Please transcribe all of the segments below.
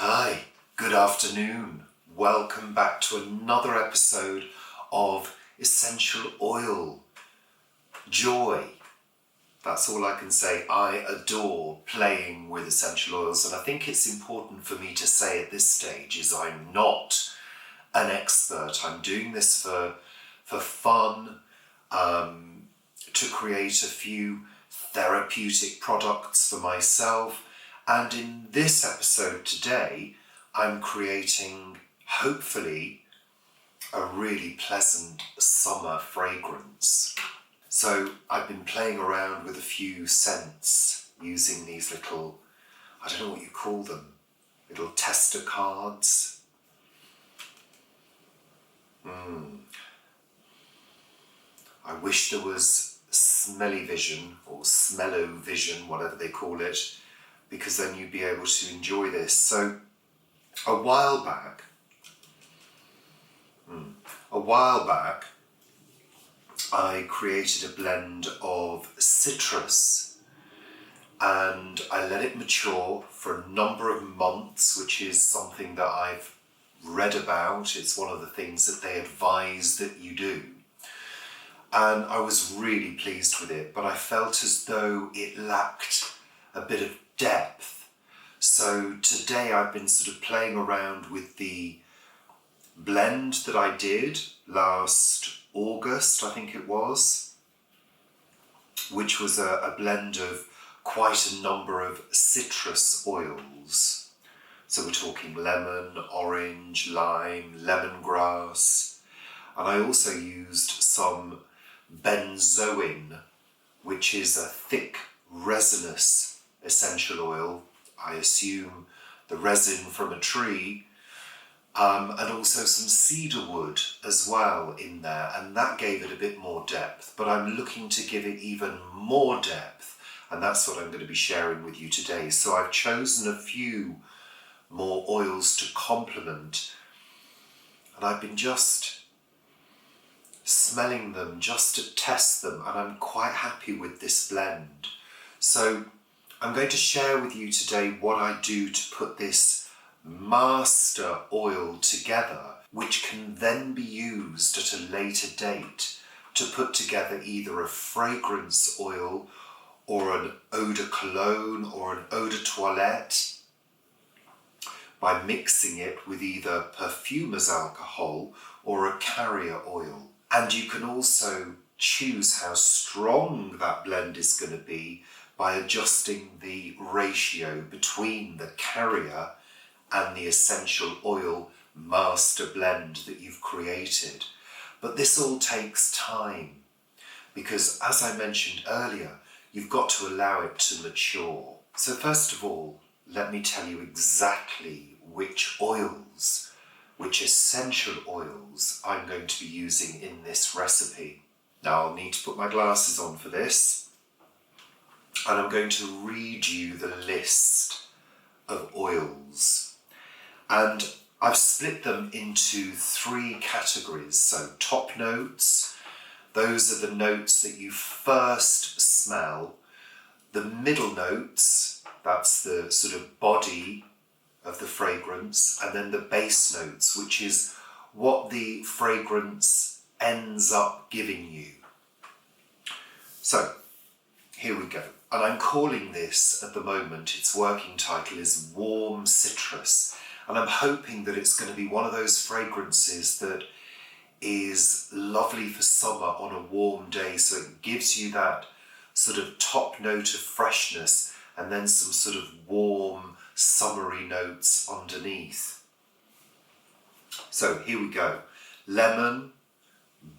Hi, good afternoon. Welcome back to another episode of Essential Oil. Joy. That's all I can say. I adore playing with essential oils, and I think it's important for me to say at this stage is I'm not an expert. I'm doing this for fun, to create a few therapeutic products for myself. And in this episode today, I'm creating, hopefully, a really pleasant summer fragrance. So I've been playing around with a few scents using these little, I don't know what you call them, little tester cards. I wish there was smelly vision or smello vision, whatever they call it, because then you'd be able to enjoy this. So a while back, I created a blend of citrus and I let it mature for a number of months, which is something that I've read about. It's one of the things that they advise that you do. And I was really pleased with it, but I felt as though it lacked a bit of depth. So today I've been sort of playing around with the blend that I did last August, I think it was, which was a blend of quite a number of citrus oils. So we're talking lemon, orange, lime, lemongrass, and I also used some benzoin, which is a thick resinous essential oil. I assume the resin from a tree, and also some cedarwood as well in there, and that gave it a bit more depth, but I'm looking to give it even more depth, and that's what I'm going to be sharing with you today. So I've chosen a few more oils to complement, and I've been just smelling them just to test them, and I'm quite happy with this blend. So I'm going to share with you today what I do to put this master oil together, which can then be used at a later date to put together either a fragrance oil or an eau de cologne or an eau de toilette by mixing it with either Perfumers Alcohol or a carrier oil. And you can also choose how strong that blend is going to be by adjusting the ratio between the carrier and the essential oil master blend that you've created. But this all takes time because, as I mentioned earlier, you've got to allow it to mature. So first of all, let me tell you exactly which oils, which essential oils I'm going to be using in this recipe. Now I'll need to put my glasses on for this, and I'm going to read you the list of oils. And I've split them into three categories. So top notes, those are the notes that you first smell. The middle notes, that's the sort of body of the fragrance. And then the base notes, which is what the fragrance ends up giving you. So here we go. And I'm calling this at the moment, its working title is Warm Citrus. And I'm hoping that it's going to be one of those fragrances that is lovely for summer on a warm day. So it gives you that sort of top note of freshness and then some sort of warm, summery notes underneath. So here we go. Lemon,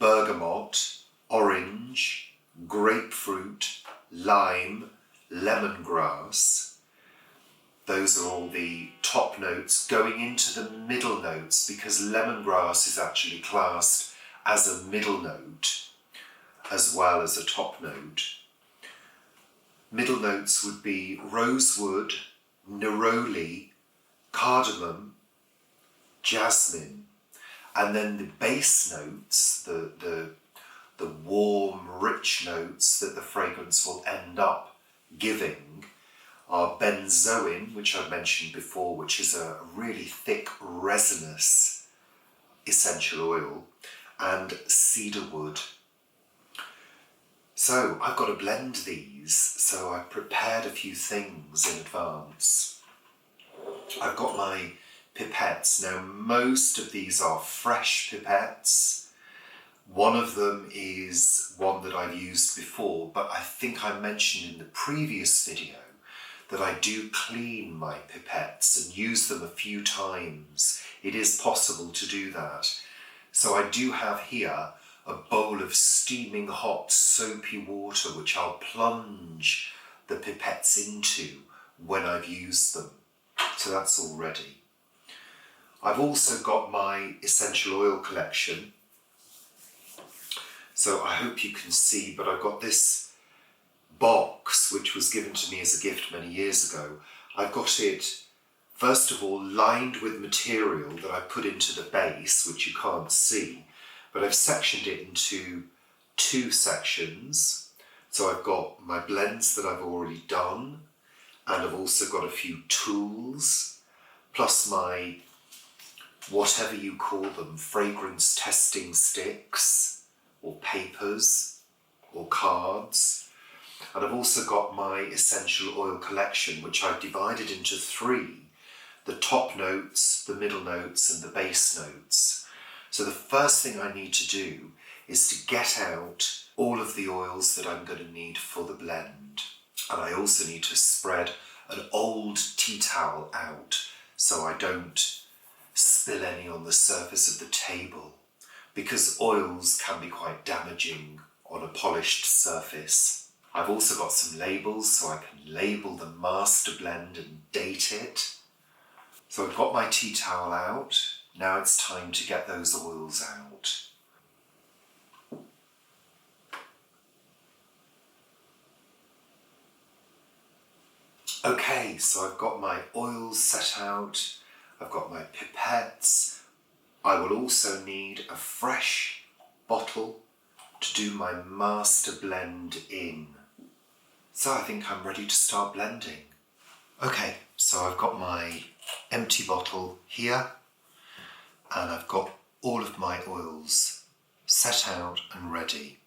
bergamot, orange, grapefruit, lime, lemongrass. Those are all the top notes going into the middle notes because lemongrass is actually classed as a middle note as well as a top note. Middle notes would be rosewood, neroli, cardamom, jasmine, and then the base notes, the warm, rich notes that the fragrance will end up giving are Benzoin, which I've mentioned before, which is a really thick resinous essential oil, and Cedarwood. So I've got to blend these, so I've prepared a few things in advance. I've got my pipettes. Now most of these are fresh pipettes. One of them is one that I've used before, but I think I mentioned in the previous video that I do clean my pipettes and use them a few times. It is possible to do that. So I do have here a bowl of steaming hot soapy water which I'll plunge the pipettes into when I've used them. So that's all ready. I've also got my essential oil collection. So I hope you can see, but I've got this box which was given to me as a gift many years ago. I've got it, first of all, lined with material that I put into the base, which you can't see, but I've sectioned it into two sections. So I've got my blends that I've already done, and I've also got a few tools, plus my, whatever you call them, fragrance testing sticks, or papers, or cards. And I've also got my essential oil collection, which I've divided into three: the top notes, the middle notes, and the base notes. So the first thing I need to do is to get out all of the oils that I'm going to need for the blend. And I also need to spread an old tea towel out so I don't spill any on the surface of the table, because oils can be quite damaging on a polished surface. I've also got some labels so I can label the master blend and date it. So I've got my tea towel out. Now it's time to get those oils out. Okay, so I've got my oils set out. I've got my pipettes. I will also need a fresh bottle to do my master blend in. So I think I'm ready to start blending. Okay, so I've got my empty bottle here, and I've got all of my oils set out and ready.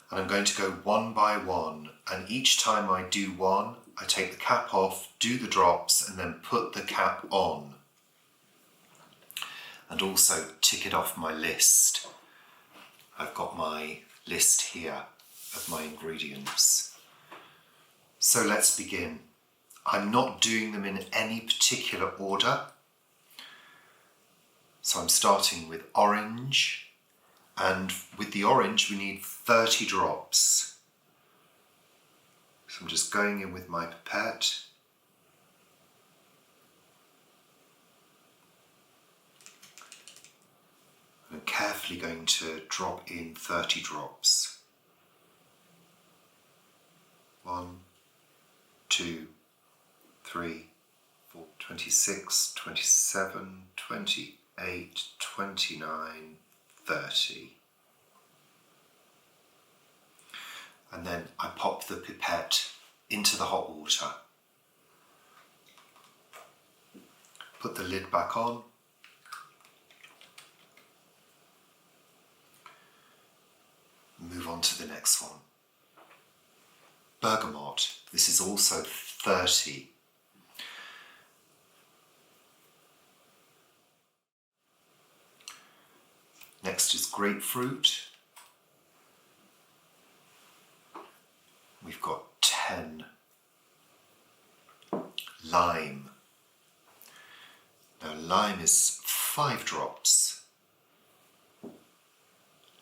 And I'm going to go one by one, and each time I do one, I take the cap off, do the drops, and then put the cap on. And also tick it off my list. I've got my list here of my ingredients. So let's begin. I'm not doing them in any particular order. So I'm starting with orange, and with the orange we need 30 drops. So I'm just going in with my pipette. I'm carefully going to drop in 30 drops. 1, 2, 3, 4, 26, 27, 28, 29, 30. And then I pop the pipette into the hot water. Put the lid back on. Move on to the next one. Bergamot. This is also 30. Next is grapefruit. We've got 10. Lime. Now lime is 5 drops.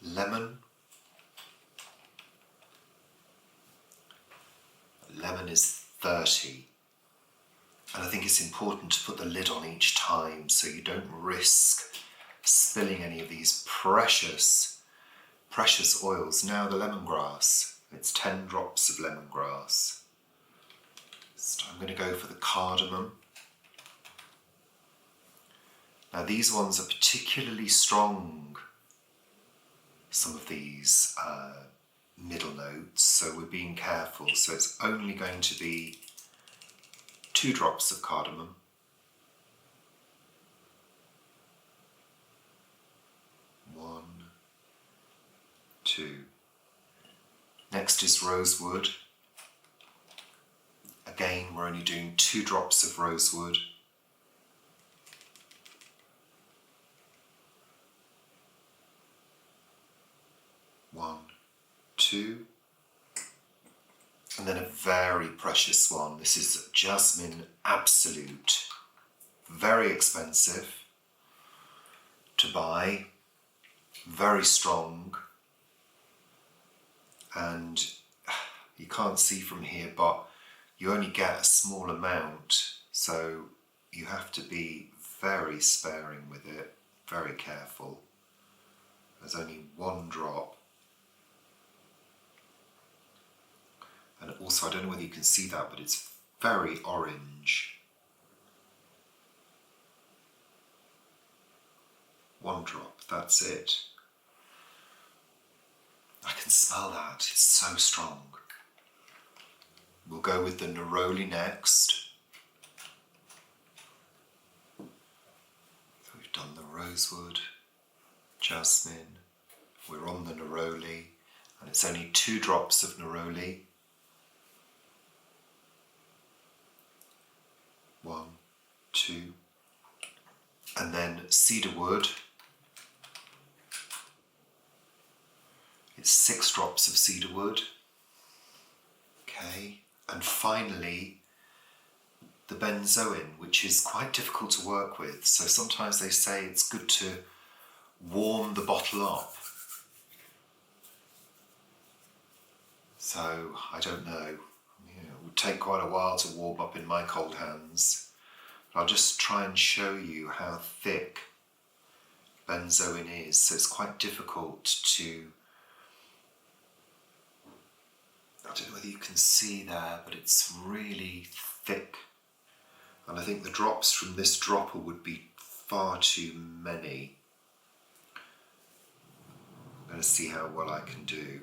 Lemon. Lemon is 30. And I think it's important to put the lid on each time so you don't risk spilling any of these precious oils. Now the lemongrass, it's 10 drops of lemongrass. So I'm going to go for the cardamom. Now these ones are particularly strong, some of these middle notes, so we're being careful. So it's only going to be 2 drops of cardamom. 1, 2. Next is rosewood. Again, we're only doing 2 drops of rosewood. 1, 2. And then a very precious one. This is Jasmine Absolute. Very expensive to buy. Very strong. And you can't see from here, but you only get a small amount. So you have to be very sparing with it. Very careful. There's only 1 drop. And also, I don't know whether you can see that, but it's very orange. 1 drop, that's it. I can smell that, it's so strong. We'll go with the Neroli next. So we've done the rosewood, jasmine, we're on the Neroli, and it's only 2 drops of Neroli. 1, 2, and then cedarwood. It's 6 drops of cedarwood. Okay, and finally the benzoin, which is quite difficult to work with. So sometimes they say it's good to warm the bottle up. So I don't know. It would take quite a while to warm up in my cold hands. I'll just try and show you how thick benzoin is. So it's quite difficult to, I don't know whether you can see there, but it's really thick. And I think the drops from this dropper would be far too many. I'm going to see how well I can do.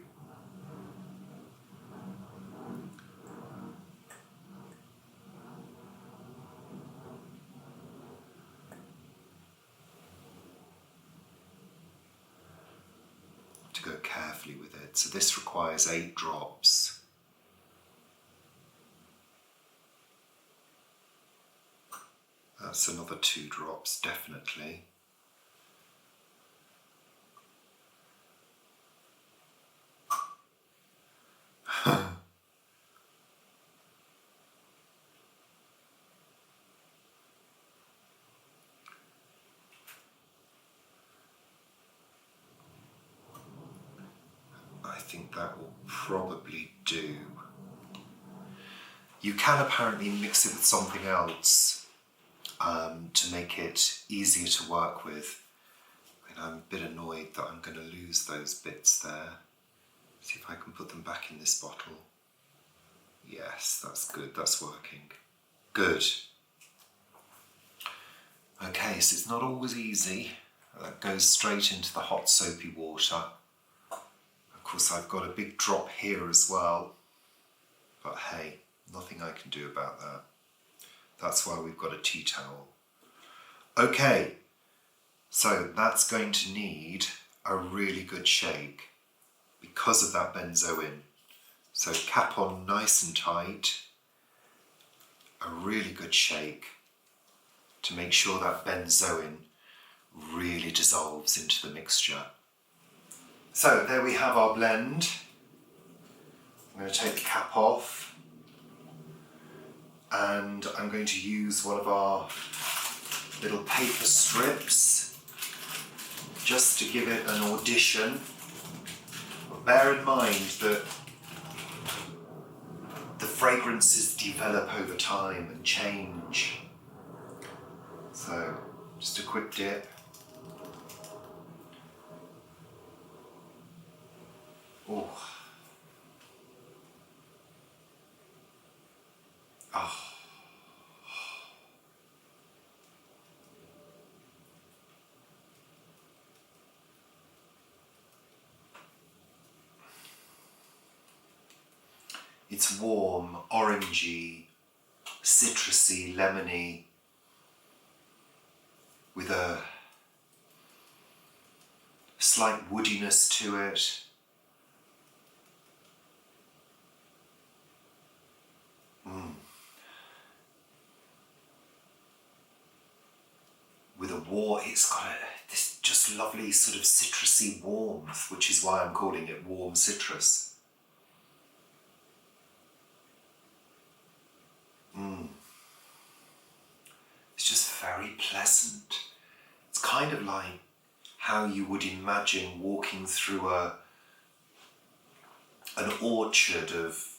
To go carefully with it. So this requires 8 drops. That's another 2 drops, definitely. I think that will probably do. You can apparently mix it with something else to make it easier to work with. And I'm a bit annoyed that I'm going to lose those bits there. See if I can put them back in this bottle. Yes, that's good, that's working. Good. Okay, so it's not always easy. That goes straight into the hot soapy water. Of course, I've got a big drop here as well. But hey, nothing I can do about that. That's why we've got a tea towel. Okay, so that's going to need a really good shake because of that benzoin. So cap on nice and tight, a really good shake to make sure that benzoin really dissolves into the mixture. So there we have our blend. I'm going to take the cap off and I'm going to use one of our little paper strips just to give it an audition. But bear in mind that the fragrances develop over time and change. So just a quick dip. Oh. Oh. It's warm, orangey, citrusy, lemony, with a slight woodiness to it. With a it's got this just lovely sort of citrusy warmth, which is why I'm calling it warm citrus. It's just very pleasant. It's kind of like how you would imagine walking through an orchard of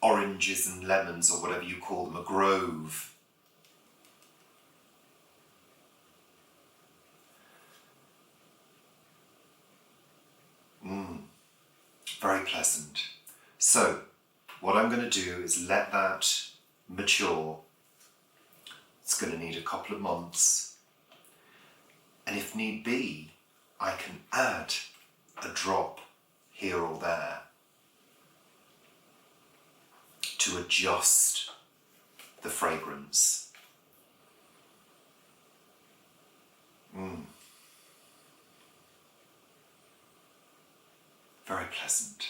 oranges and lemons, or whatever you call them, a grove. Very pleasant. So, what I'm going to do is let that mature. It's going to need a couple of months. And if need be, I can add a drop here or there to adjust the fragrance. Very pleasant,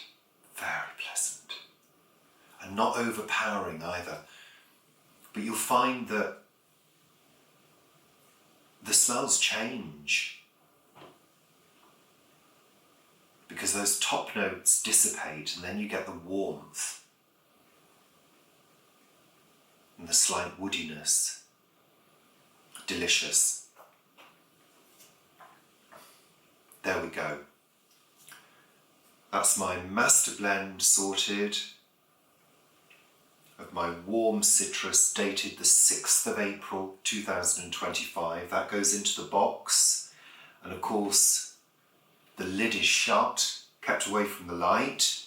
very pleasant. And not overpowering either. But you'll find that the smells change because those top notes dissipate, and then you get the warmth and the slight woodiness. Delicious. There we go. That's my master blend sorted of my warm citrus, dated the 6th of April 2025. That goes into the box, and of course the lid is shut, kept away from the light,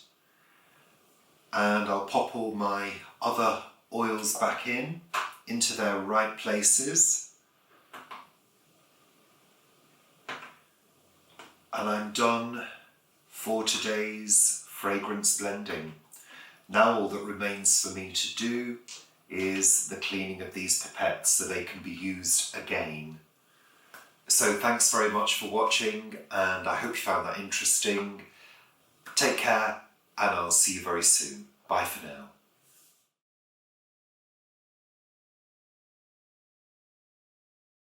and I'll pop all my other oils back into their right places, and I'm done for today's fragrance blending. Now all that remains for me to do is the cleaning of these pipettes so they can be used again. So thanks very much for watching, and I hope you found that interesting. Take care, and I'll see you very soon. Bye for now.